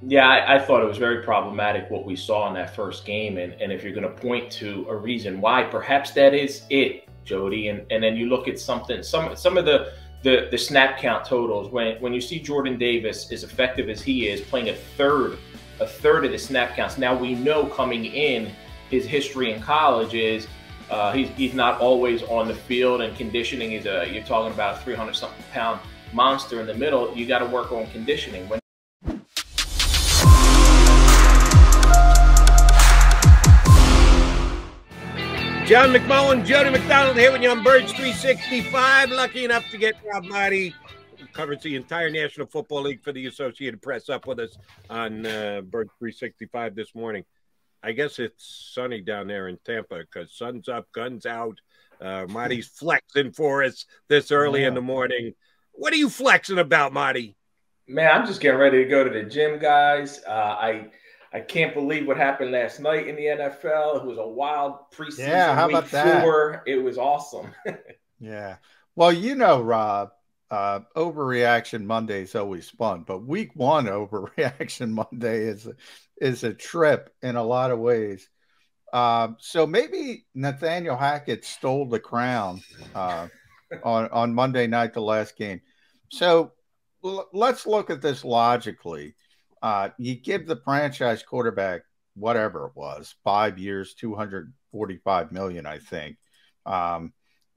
Yeah, I thought it was very problematic what we saw in that first game. And if you're going to point to a reason why, perhaps that is it, Jody. And then you look at some of the snap count totals. When you see Jordan Davis, as effective as he is, playing a third of the snap counts. Now we know coming in, his history in college is he's not always on the field, and conditioning is you're talking about a 300-something pound monster in the middle. You got to work on conditioning. John McMullen, Jody McDonald here with you on Birds 365. Lucky enough to get Rob Maaddi, who covers the entire National Football League for the Associated Press, up with us on Birds 365 this morning. I guess it's sunny down there in Tampa because sun's up, guns out. Maaddi's flexing for us this early in the morning. What are you flexing about, Maaddi? Man, I'm just getting ready to go to the gym, guys. I can't believe what happened last night in the NFL. It was a wild preseason week 4. It was awesome. Yeah. Well, you know, Rob, overreaction Monday is always fun, but week 1 overreaction Monday is a trip in a lot of ways. So maybe Nathaniel Hackett stole the crown on Monday night, the last game. So let's look at this logically. You give the franchise quarterback whatever it was, 5 years, $245 million, I think.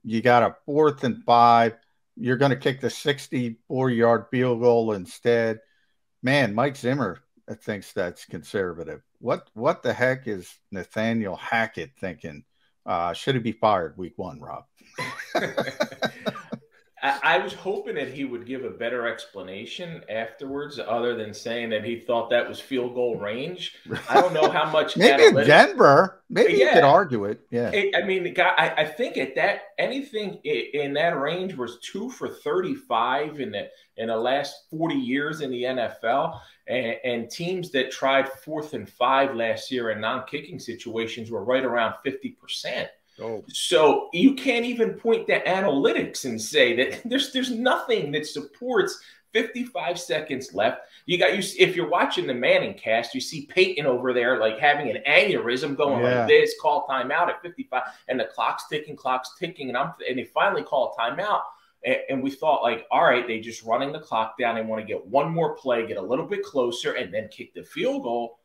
You got a 4th and 5. You're going to kick the 64-yard field goal instead. Man, Mike Zimmer thinks that's conservative. What the heck is Nathaniel Hackett thinking? Should he be fired week 1, Rob? I was hoping that he would give a better explanation afterwards, other than saying that he thought that was field goal range. I don't know how much. Maybe in Denver, maybe you could argue it. Yeah, I mean, I think at that anything in that range was 2 for 35 in the last 40 years in the NFL, and teams that tried 4th and 5 last year in non-kicking situations were right around 50%. Oh. So you can't even point to analytics and say that there's nothing that supports 55 seconds left. If you're watching the Manning cast, you see Peyton over there like having an aneurysm going like this, call timeout at 55, and the clock's ticking, and they finally call a timeout. And we thought, like, all right, they just running the clock down. They want to get one more play, get a little bit closer, and then kick the field goal.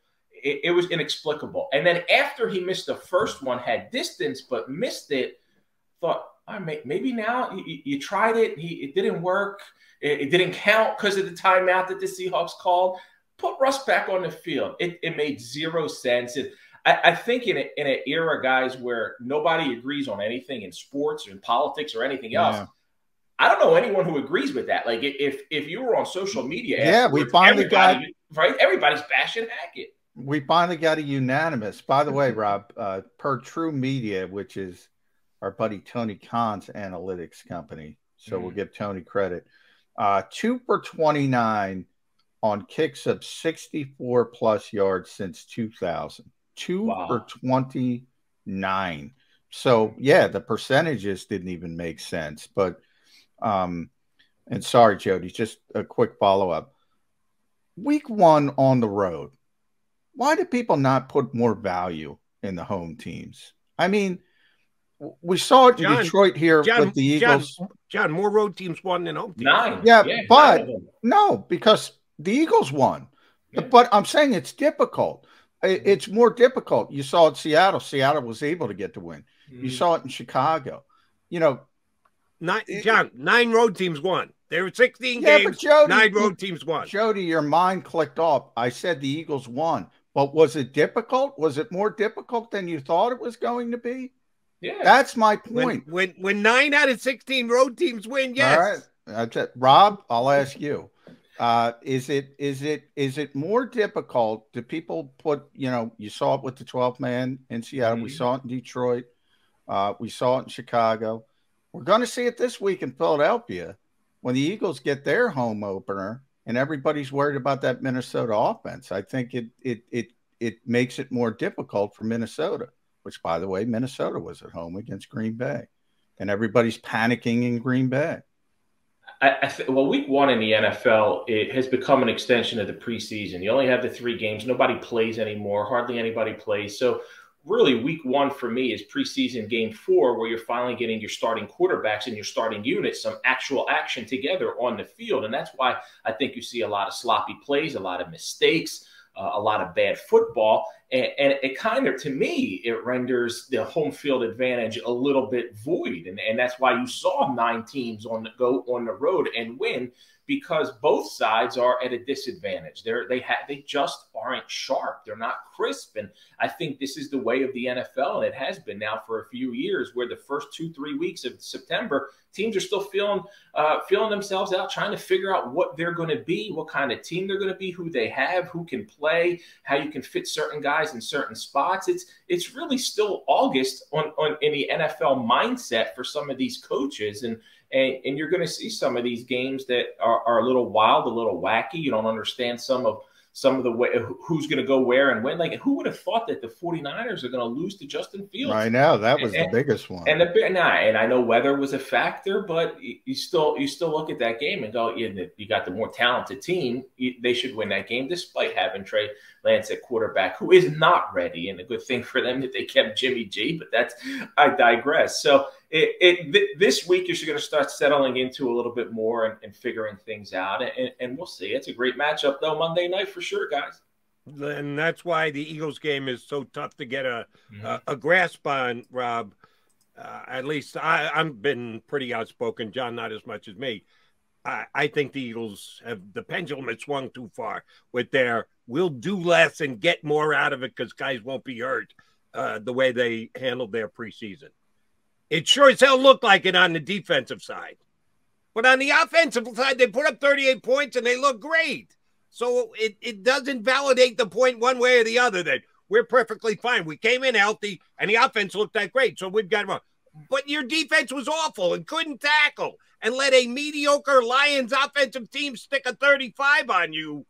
It was inexplicable. And then after he missed the first one, had distance but missed it, thought, all right, maybe now you tried it. It didn't work. It didn't count because of the timeout that the Seahawks called. Put Russ back on the field. It made zero sense. I think in an era, guys, where nobody agrees on anything in sports or in politics or anything else, I don't know anyone who agrees with that. Like if you were on social media, we finally everybody's bashing Hackett. We finally got a unanimous. By the way, Rob, per True Media, which is our buddy Tony Khan's analytics company, so we'll give Tony credit, 2 for 29 on kicks of 64-plus yards since 2000. 2 for 29. So, yeah, the percentages didn't even make sense. But, and sorry, Jody, just a quick follow-up. Week 1 on the road. Why do people not put more value in the home teams? I mean, we saw it in Detroit here with the Eagles. John, more road teams won than home teams. 9. Yeah, but no, because the Eagles won. Yeah. But I'm saying it's difficult. It's more difficult. You saw it in Seattle. Seattle was able to get the win. You saw it in Chicago. You know, 9 road teams won. There were 16 games. But Jody, 9 road teams won. Jody, your mind clicked off. I said the Eagles won. But was it difficult? Was it more difficult than you thought it was going to be? Yeah. That's my point. When 9 out of 16 road teams win, yes. All right. That's it. Rob, I'll ask you. Is it more difficult? Do people put, you saw it with the 12-man in Seattle. We saw it in Detroit. We saw it in Chicago. We're going to see it this week in Philadelphia when the Eagles get their home opener. And everybody's worried about that Minnesota offense. I think it makes it more difficult for Minnesota, which, by the way, Minnesota was at home against Green Bay. And everybody's panicking in Green Bay. Well, week one in the NFL, it has become an extension of the preseason. You only have the 3 games. Nobody plays anymore. Hardly anybody plays. So really week one for me is preseason game 4, where you're finally getting your starting quarterbacks and your starting units some actual action together on the field. And that's why I think you see a lot of sloppy plays, a lot of mistakes, a lot of bad football. And it kind of, to me, it renders the home field advantage a little bit void. And that's why you saw 9 teams go on the road and win, because both sides are at a disadvantage. They just aren't sharp. They're not crisp. And I think this is the way of the NFL, and it has been now for a few years, where the first 2-3 weeks of September, teams are still feeling themselves out, trying to figure out what they're going to be, what kind of team they're going to be, who they have, who can play, how you can fit certain guys in certain spots. It's really still August in the NFL mindset for some of these coaches. And you're going to see some of these games that are a little wild, a little wacky. You don't understand some of the way who's going to go where and when. Like, who would have thought that the 49ers are going to lose to Justin Fields? I know that was the biggest one. And I know weather was a factor, but you still look at that game and go, you got the more talented team. They should win that game, despite having Trey Lance at quarterback, who is not ready. And a good thing for them that they kept Jimmy G. But I digress. So this week you're going to start settling into a little bit more and figuring things out, and we'll see. It's a great matchup though, Monday night for sure, guys. And that's why the Eagles game is so tough to get a grasp on, Rob. At least I've been pretty outspoken. John, not as much as me. I think the Eagles the pendulum has swung too far with their we'll do less and get more out of it because guys won't be hurt the way they handled their preseason. It sure as hell looked like it on the defensive side. But on the offensive side, they put up 38 points and they look great. So it doesn't validate the point one way or the other that we're perfectly fine. We came in healthy and the offense looked that great. So we've got them. But your defense was awful and couldn't tackle and let a mediocre Lions offensive team stick a 35 on you.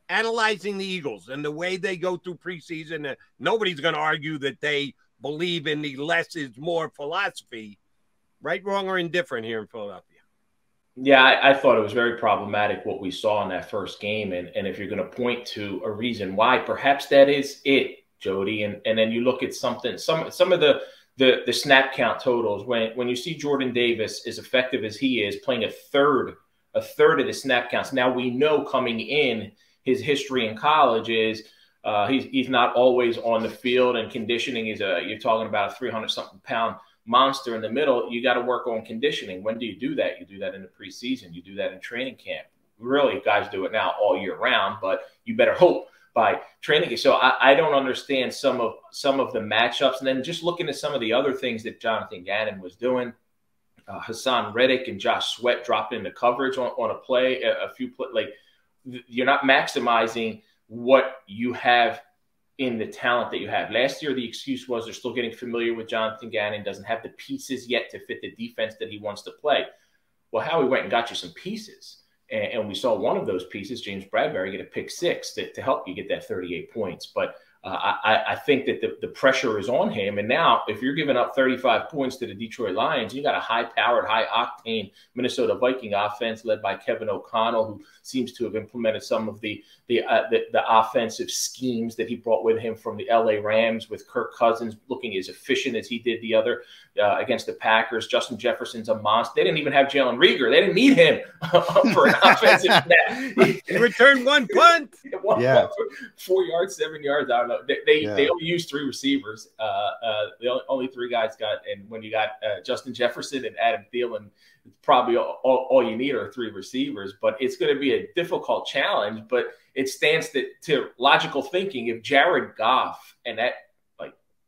Analyzing the Eagles and the way they go through preseason, nobody's going to argue that they believe in the less is more philosophy. Right, wrong, or indifferent here in Philadelphia? Yeah, I thought it was very problematic what we saw in that first game. And if you're going to point to a reason why, perhaps that is it, Jody. And then you look at some of the snap count totals. When you see Jordan Davis, as effective as he is, playing a third of the snap counts. Now we know coming in, his history in college is he's not always on the field, and conditioning is you're talking about a 300-something pound monster in the middle. You got to work on conditioning. When do you do that? You do that in the preseason. You do that in training camp. Really, guys do it now all year round, but you better hope by training. So I don't understand some of the matchups. And then just looking at some of the other things that Jonathan Gannon was doing, Hassan Reddick and Josh Sweat dropping into coverage on a play, a few play, like you're not maximizing what you have in the talent that you have. Last year, the excuse was they're still getting familiar with Jonathan Gannon, doesn't have the pieces yet to fit the defense that he wants to play. Well, Howie went and got you some pieces. And we saw one of those pieces, James Bradbury, get a pick six to help you get that 38 points. But I think that the pressure is on him. And now if you're giving up 35 points to the Detroit Lions, you got a high-powered, high-octane Minnesota Viking offense led by Kevin O'Connell, who seems to have implemented some of the offensive schemes that he brought with him from the LA Rams, with Kirk Cousins looking as efficient as he did the other against the Packers. Justin Jefferson's a monster. They didn't even have Jalen Reagor. They didn't need him for an offensive snap. He returned one punt. One 4 yards, 7 yards. I don't know. They only used 3 receivers. The only 3 guys got, and when you got Justin Jefferson and Adam Thielen, probably all you need are 3 receivers. But it's going to be a difficult challenge. But it stands to logical thinking, if Jared Goff and that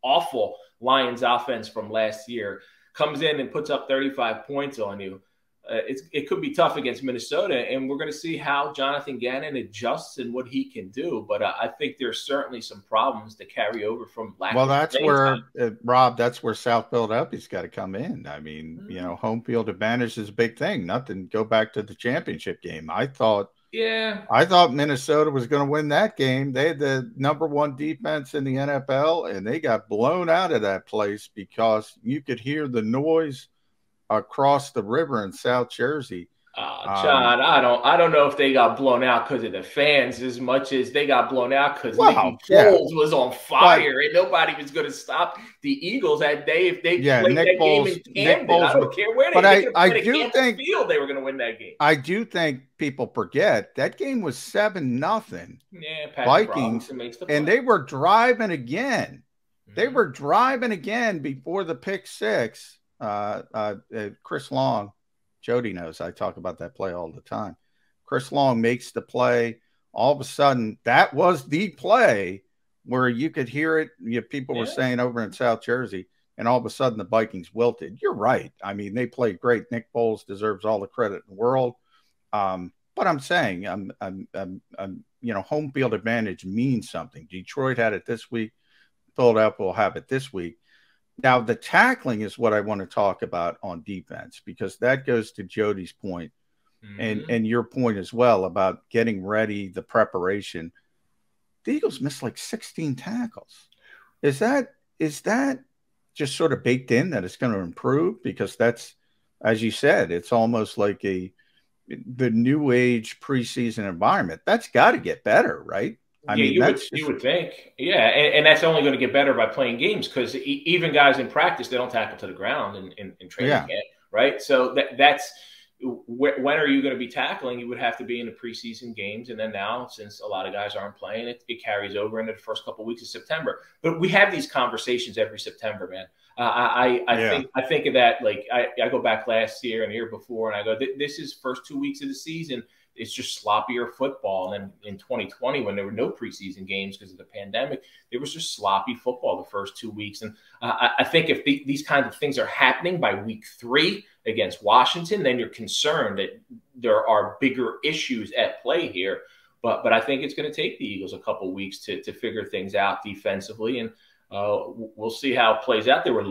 awful Lions offense from last year comes in and puts up 35 points on you, it could be tough against Minnesota, and we're going to see how Jonathan Gannon adjusts and what he can do. But I think there's certainly some problems to carry over from lack. Well, that's where Rob. That's where South Philadelphia's got to come in. I mean, home field advantage is a big thing. Nothing. Go back to the championship game. I thought Minnesota was going to win that game. They had the #1 defense in the NFL, and they got blown out of that place because you could hear the noise across the river in South Jersey. John, I don't know if they got blown out because of the fans as much as they got blown out because Nicky Foles was on fire and nobody was going to stop the Eagles that day if they played that game in Camden. I don't care where I do think field they were going to win that game. I do think people forget that game was 7-0. Yeah, Vikings, and they were driving again. They were driving again before the pick six. Chris Long. Jody knows I talk about that play all the time. Chris Long makes the play. All of a sudden, that was the play where you could hear it. People were saying over in South Jersey, and all of a sudden the Vikings wilted. You're right. I mean, they played great. Nick Foles deserves all the credit in the world. But I'm saying, home field advantage means something. Detroit had it this week. Philadelphia will have it this week. Now, the tackling is what I want to talk about on defense, because that goes to Jody's point and your point as well about getting ready, the preparation. The Eagles missed like 16 tackles. Is that just sort of baked in that it's going to improve? Because that's, as you said, it's almost like the new age preseason environment. That's got to get better, right? I mean, you would think. Yeah, and that's only going to get better by playing games, because even guys in practice, they don't tackle to the ground in training yet, right? So that's when are you going to be tackling? You would have to be in the preseason games, and then now, since a lot of guys aren't playing, it carries over into the first couple of weeks of September. But we have these conversations every September, man. I think of that, like I go back last year and the year before, and I go, this is first 2 weeks of the season. It's just sloppier football. And then in 2020, when there were no preseason games because of the pandemic, it was just sloppy football the first 2 weeks. And I think if these kinds of things are happening by week 3 against Washington, then you're concerned that there are bigger issues at play here. But I think it's going to take the Eagles a couple weeks to figure things out defensively. And we'll see how it plays out. They were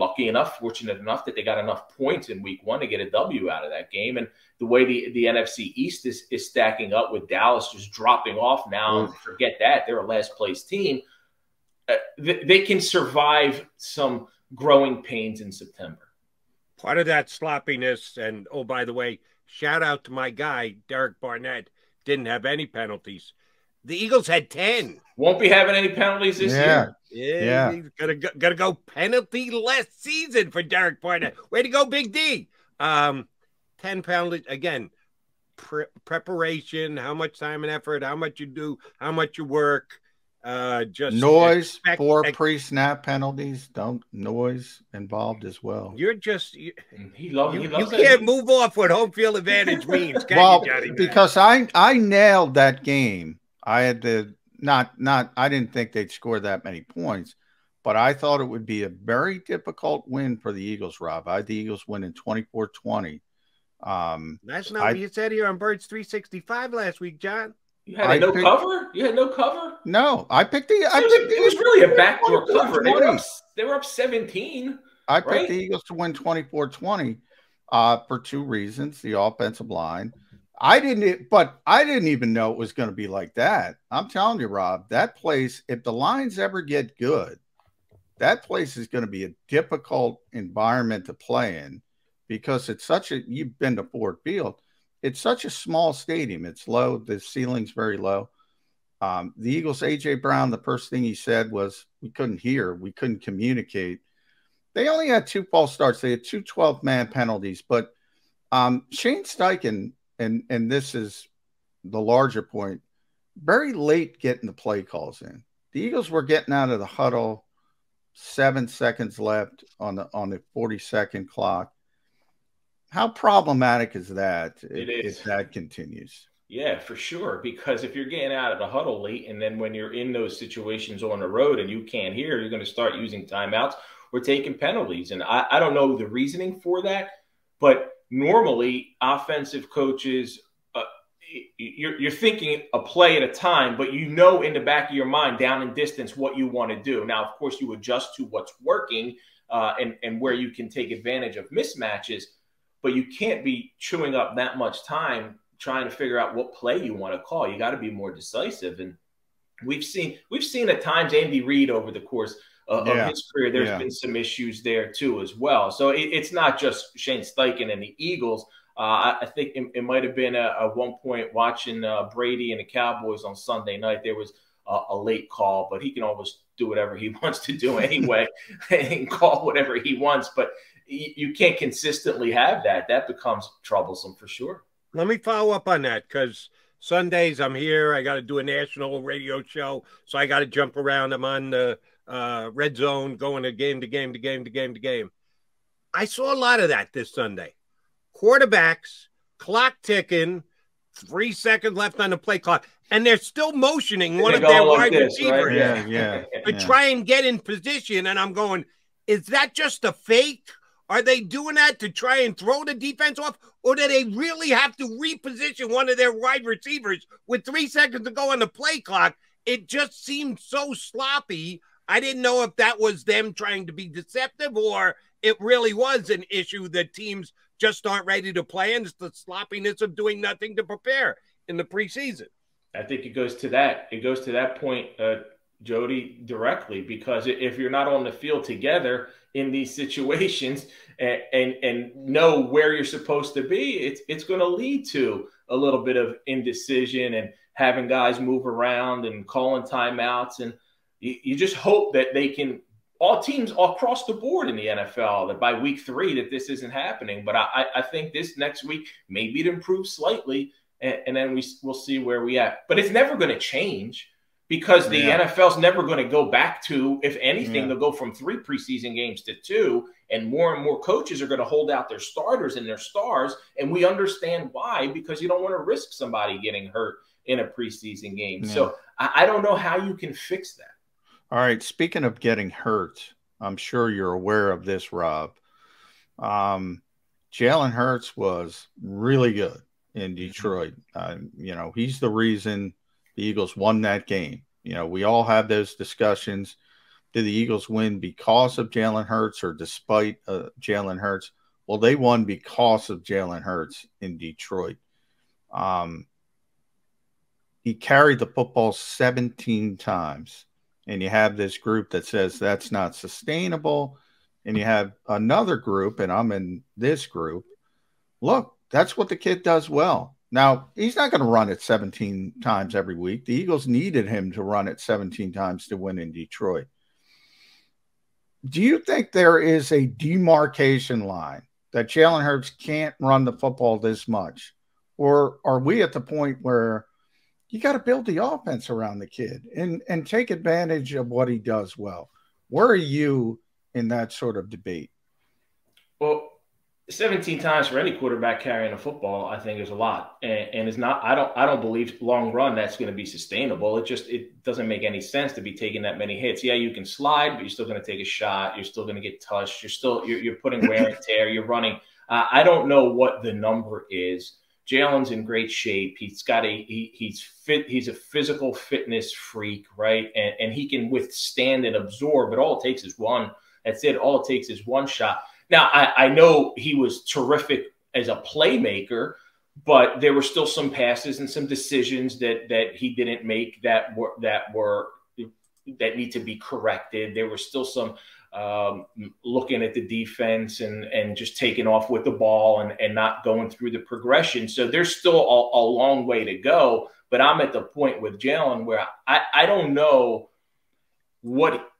fortunate enough that they got enough points in week 1 to get a W out of that game. And the way the NFC East is stacking up, with Dallas just dropping off now, forget that. They're a last place team. They can survive some growing pains in September. Part of that sloppiness, and oh, by the way, shout out to my guy, Derek Barnett, didn't have any penalties. The Eagles had 10. Won't be having any penalties this year. Yeah. He's gotta go penalty-less season for Derek Barnett. Way to go, Big D. 10 penalties. Again, preparation, how much time and effort, how much you do, how much you work. Just noise for pre-snap penalties. Noise involved as well. You're just you can't move off what home field advantage means. Can you, Johnny? Because I nailed that game. I had to I didn't think they'd score that many points, but I thought it would be a very difficult win for the Eagles, Rob. I had the Eagles winning 24-20. That's not what you said here on Birds 365 last week, John. You had no cover? You had no cover? No, I picked the it was really a backdoor cover. They were up 17. I picked the Eagles to win 24-20 for 2 reasons. The offensive line. I didn't even know it was going to be like that. I'm telling you, Rob, that place, if the lines ever get good, that place is going to be a difficult environment to play in, because it's you've been to Ford Field. It's such a small stadium. It's low. The ceiling's very low. The Eagles, A.J. Brown, the first thing he said was, we couldn't hear. We couldn't communicate. They only had 2 false starts. They had 2 12-man penalties. But Shane Steichen, and this is the larger point, very late getting the play calls in. The Eagles were getting out of the huddle, 7 seconds left on the 40-second clock. How problematic is that if that continues? Yeah, for sure. Because if you're getting out of the huddle late, and then when you're in those situations on the road and you can't hear, you're going to start using timeouts or taking penalties. And I don't know the reasoning for that, but normally offensive coaches, you're thinking a play at a time, but you know in the back of your mind, down in distance, what you want to do. Now, of course, you adjust to what's working and where you can take advantage of mismatches, but you can't be chewing up that much time trying to figure out what play you want to call. You got to be more decisive. And we've seen at times Andy Reid over the course of his career, there's been some issues there too as well. So it's not just Shane Steichen and the Eagles. I think it might have been at one point watching Brady and the Cowboys on Sunday night. There was a late call, but he can always do whatever he wants to do anyway and call whatever he wants. But you can't consistently have that. That becomes troublesome for sure. Let me follow up on that, because Sundays I'm here. I got to do a national radio show, so I got to jump around. I'm on the red zone, going to game to game to game to game to game. I saw a lot of that this Sunday. Quarterbacks, clock ticking, 3 seconds left on the play clock, and they're still motioning one of their wide receivers to try and get in position. And I'm going, is that just a fake? Are they doing that to try and throw the defense off? Or do they really have to reposition one of their wide receivers with 3 seconds to go on the play clock? It just seemed so sloppy. I didn't know if that was them trying to be deceptive or it really was an issue that teams just aren't ready to play, and it's the sloppiness of doing nothing to prepare in the preseason. I think it goes to that. It goes to that point, Jody, directly, because if you're not on the field together in these situations and know where you're supposed to be, it's going to lead to a little bit of indecision and having guys move around and calling timeouts. And you just hope that they can, all teams all across the board in the NFL, that by week 3 that this isn't happening. But I think this next week, maybe it improves slightly, and then we'll see where we at. But it's never going to change, because the NFL's never going to go back to, if anything, they'll go from 3 preseason games to 2, and more coaches are going to hold out their starters and their stars. And we understand why, because you don't want to risk somebody getting hurt in a preseason game. So I don't know how you can fix that. All right. Speaking of getting hurt, I'm sure you're aware of this, Rob. Jalen Hurts was really good in Detroit. He's the reason the Eagles won that game. We all have those discussions. Did the Eagles win because of Jalen Hurts or despite Jalen Hurts? Well, they won because of Jalen Hurts in Detroit. He carried the football 17 times. And you have this group that says that's not sustainable. And you have another group, and I'm in this group. Look, that's what the kid does well. Now, he's not going to run it 17 times every week. The Eagles needed him to run it 17 times to win in Detroit. Do you think there is a demarcation line that Jalen Hurts can't run the football this much? Or are we at the point where you got to build the offense around the kid and take advantage of what he does well? Where are you in that sort of debate? Well, 17 times for any quarterback carrying a football, I think, is a lot, and it's not. I don't believe long run that's going to be sustainable. It doesn't make any sense to be taking that many hits. Yeah, you can slide, but you're still going to take a shot. You're still going to get touched. You're putting wear and tear. You're running. I don't know what the number is. Jalen's in great shape. He's fit. He's a physical fitness freak, right? And he can withstand and absorb. But all it takes is one. That's it. All it takes is one shot. Now, I know he was terrific as a playmaker, but there were still some passes and some decisions that he didn't make that need to be corrected. There were still some looking at the defense and just taking off with the ball and not going through the progression. So there's still a long way to go. But I'm at the point with Jalen where I don't know what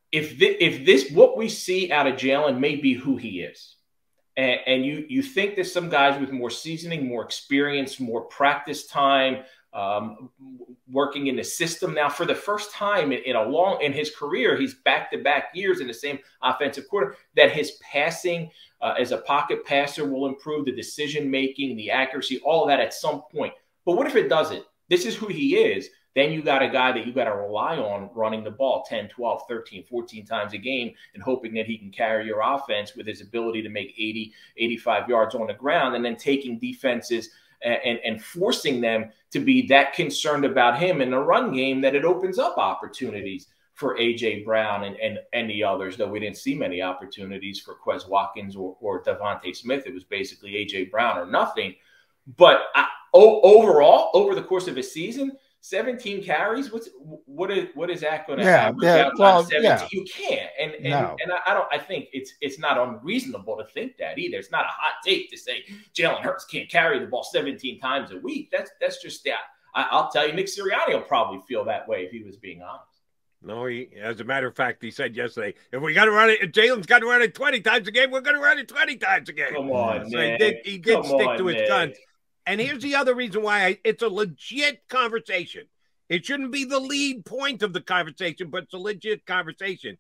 what we see out of Jalen may be who he is. And you think there's some guys with more seasoning, more experience, more practice time, working in the system now for the first time in his career. He's back-to-back years in the same offensive quarter, that his passing as a pocket passer will improve, the decision-making, the accuracy, all of that at some point. But what if it doesn't? This is who he is. Then you got a guy that you got to rely on running the ball 10, 12, 13, 14 times a game and hoping that he can carry your offense with his ability to make 80, 85 yards on the ground, and then taking defenses and forcing them to be that concerned about him in the run game that it opens up opportunities for A.J. Brown and the others, though we didn't see many opportunities for Quez Watkins or Devontae Smith. It was basically A.J. Brown or nothing. But overall, over the course of a season, 17 carries. What is that going to average out on 17? You can't. No. And I think it's not unreasonable to think that either. It's not a hot take to say Jalen Hurts can't carry the ball 17 times a week. That's just that. I'll tell you, Nick Sirianni will probably feel that way if he was being honest. No, as a matter of fact, he said yesterday, if we got to run it, if Jalen's got to run it 20 times a game, we're going to run it 20 times a game. Come on, so Nick. He did stick to his Nick. guns. And here's the other reason why it's a legit conversation. It shouldn't be the lead point of the conversation, but it's a legit conversation.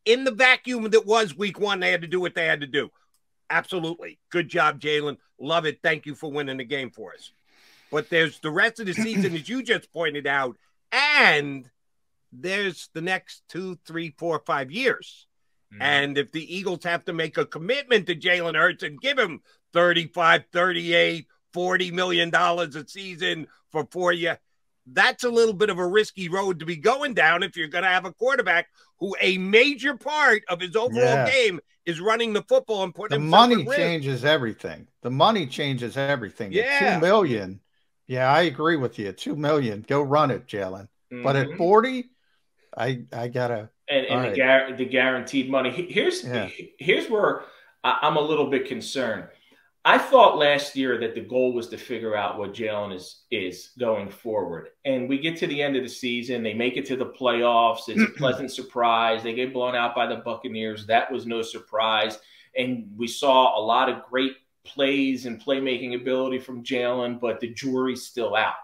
In the vacuum that was week one, they had to do what they had to do. Absolutely. Good job, Jalen. Love it. Thank you for winning the game for us. But there's the rest of the season, as you just pointed out, and there's the next 2, 3, 4, 5 years. And if the Eagles have to make a commitment to Jalen Hurts and give him 35, 38, $40 million a season for 4 years, that's a little bit of a risky road to be going down if you're going to have a quarterback who a major part of his overall game is running the football and putting the money changes everything. The money changes everything. Yeah. At $2 million. Yeah, I agree with you. $2 million, go run it, Jalen. But at 40, I gotta. And the guaranteed money. Here's where I'm a little bit concerned. I thought last year that the goal was to figure out what Jalen is going forward. And we get to the end of the season. They make it to the playoffs. It's a pleasant surprise. They get blown out by the Buccaneers. That was no surprise. And we saw a lot of great plays and playmaking ability from Jalen, but the jury's still out.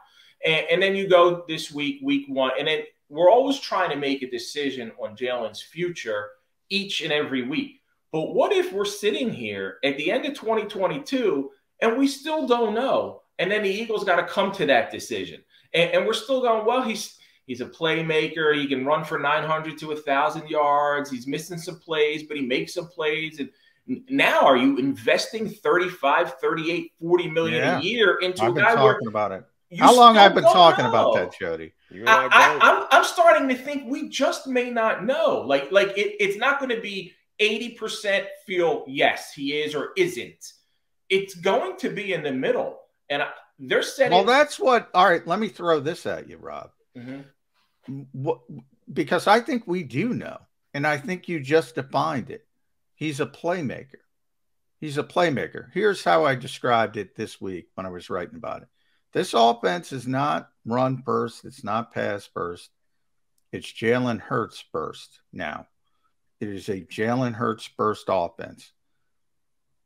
And then you go this week one, and then we're always trying to make a decision on Jalen's future each and every week. But what if we're sitting here at the end of 2022 and we still don't know? And then the Eagles got to come to that decision. And we're still going, well, he's a playmaker. He can run for 900 to 1,000 yards. He's missing some plays, but he makes some plays. And now are you investing 35, 38, 40 million a year into a guy where about it? How long I've been talking about that, Jody? I'm starting to think we just may not know. Like it's not going to be 80% feel yes, he is or isn't. It's going to be in the middle. And they're setting. Well, that's what. All right, let me throw this at you, Rob. Because I think we do know. And I think you just defined it. He's a playmaker. He's a playmaker. Here's how I described it this week when I was writing about it. This offense is not run first. It's not pass first. It's Jalen Hurts first now. It is a Jalen Hurts first offense.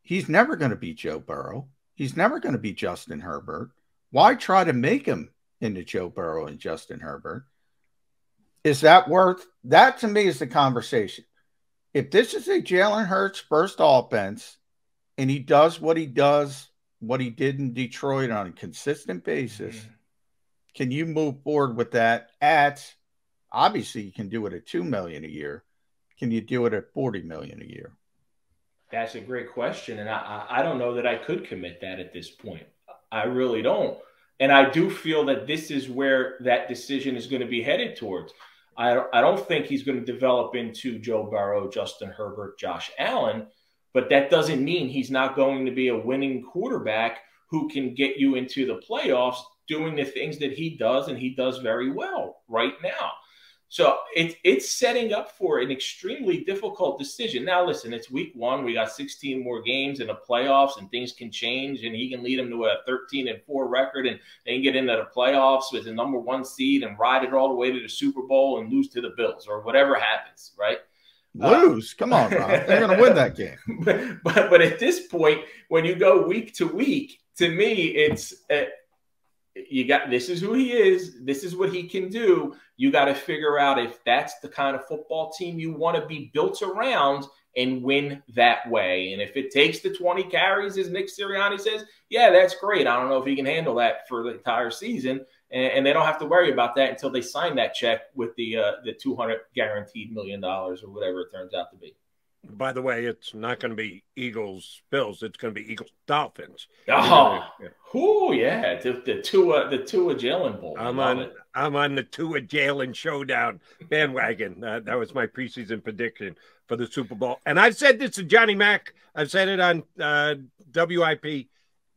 He's never going to be Joe Burrow. He's never going to be Justin Herbert. Why try to make him into Joe Burrow and Justin Herbert? Is that worth? That to me is the conversation. If this is a Jalen Hurts first offense and he does what he did in Detroit on a consistent basis, can you move forward with that? Obviously you can do it at $2 million a year. Can you do it at $40 million a year? That's a great question. And I don't know that I could commit that at this point. I really don't. And I do feel that this is where that decision is going to be headed towards. I don't think he's going to develop into Joe Burrow, Justin Herbert, Josh Allen, but that doesn't mean he's not going to be a winning quarterback who can get you into the playoffs doing the things that he does, and he does very well right now. So it's setting up for an extremely difficult decision. Now, listen, it's week one. We got 16 more games in the playoffs, and things can change, and he can lead them to a 13-4 record, and they can get into the playoffs with the number 1 seed and ride it all the way to the Super Bowl and lose to the Bills or whatever happens, right? Lose? Come on, Rob. They're going to win that game. But at this point, when you go week to week, to me, it's you got this is who he is. This is what he can do. You got to figure out if that's the kind of football team you want to be built around and win that way. And if it takes the 20 carries, as Nick Sirianni says, yeah, that's great. I don't know if he can handle that for the entire season. And they don't have to worry about that until they sign that check with the $200 guaranteed million or whatever it turns out to be. By the way, it's not going to be Eagles-Bills. It's going to be Eagles-Dolphins. Oh, yeah. The Tua Jalen Bowl. I'm on the Tua Jalen showdown bandwagon. That was my preseason prediction for the Super Bowl. And I've said this to Johnny Mack. I've said it on WIP.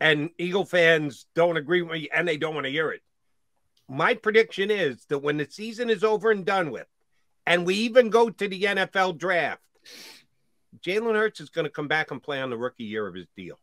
And Eagle fans don't agree with me, and they don't want to hear it. My prediction is that when the season is over and done with, and we even go to the NFL draft, Jalen Hurts is going to come back and play on the rookie year of his deal.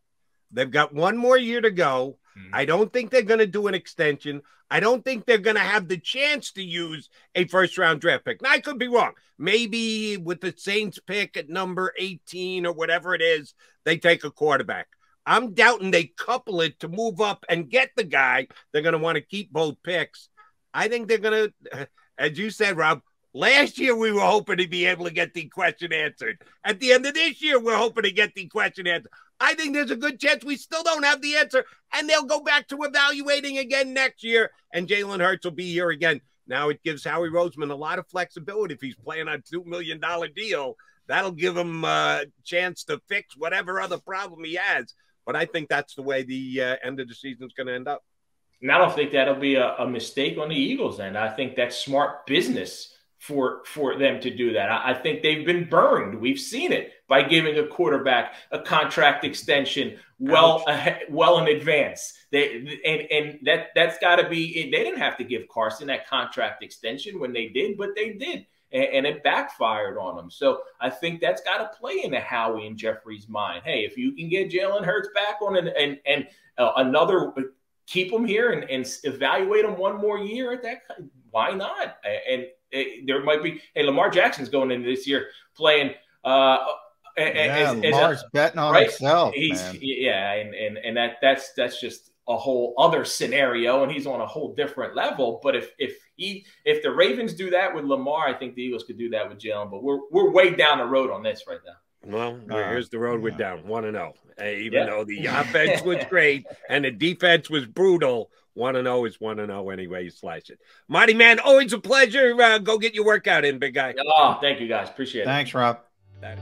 They've got one more year to go. I don't think they're going to do an extension. I don't think they're going to have the chance to use a first-round draft pick. Now, I could be wrong. Maybe with the Saints pick at number 18 or whatever it is, they take a quarterback. I'm doubting they couple it to move up and get the guy. They're going to want to keep both picks. I think they're going to, as you said, Rob, last year we were hoping to be able to get the question answered. At the end of this year, we're hoping to get the question answered. I think there's a good chance we still don't have the answer, and they'll go back to evaluating again next year, and Jalen Hurts will be here again. Now it gives Howie Roseman a lot of flexibility if he's playing on a $2 million deal. That'll give him a chance to fix whatever other problem he has. But I think that's the way the end of the season is going to end up. And I don't think that'll be a mistake on the Eagles' end. I think that's smart business for them to do that. I think they've been burned. We've seen it by giving a quarterback a contract extension well in advance. That's got to be. They didn't have to give Carson that contract extension when they did, but they did, and it backfired on them. So I think that's got to play into Howie and Jeffrey's mind. Hey, if you can get Jalen Hurts back on another, keep him here and evaluate him one more year at that. Why not? And there might be. Hey, Lamar Jackson's going into this year playing. Lamar's betting on himself. And that's just a whole other scenario, and he's on a whole different level. But if the Ravens do that with Lamar, I think the Eagles could do that with Jalen. But we're way down the road on this right now. Well, here's the road we're down 1-0. Even though the offense was great and the defense was brutal, 1-0 is 1-0 anyway. You slice it. Maaddi, man, always a pleasure. Go get your workout in, big guy. Oh, thank you, guys. Appreciate it. Thanks, Rob. That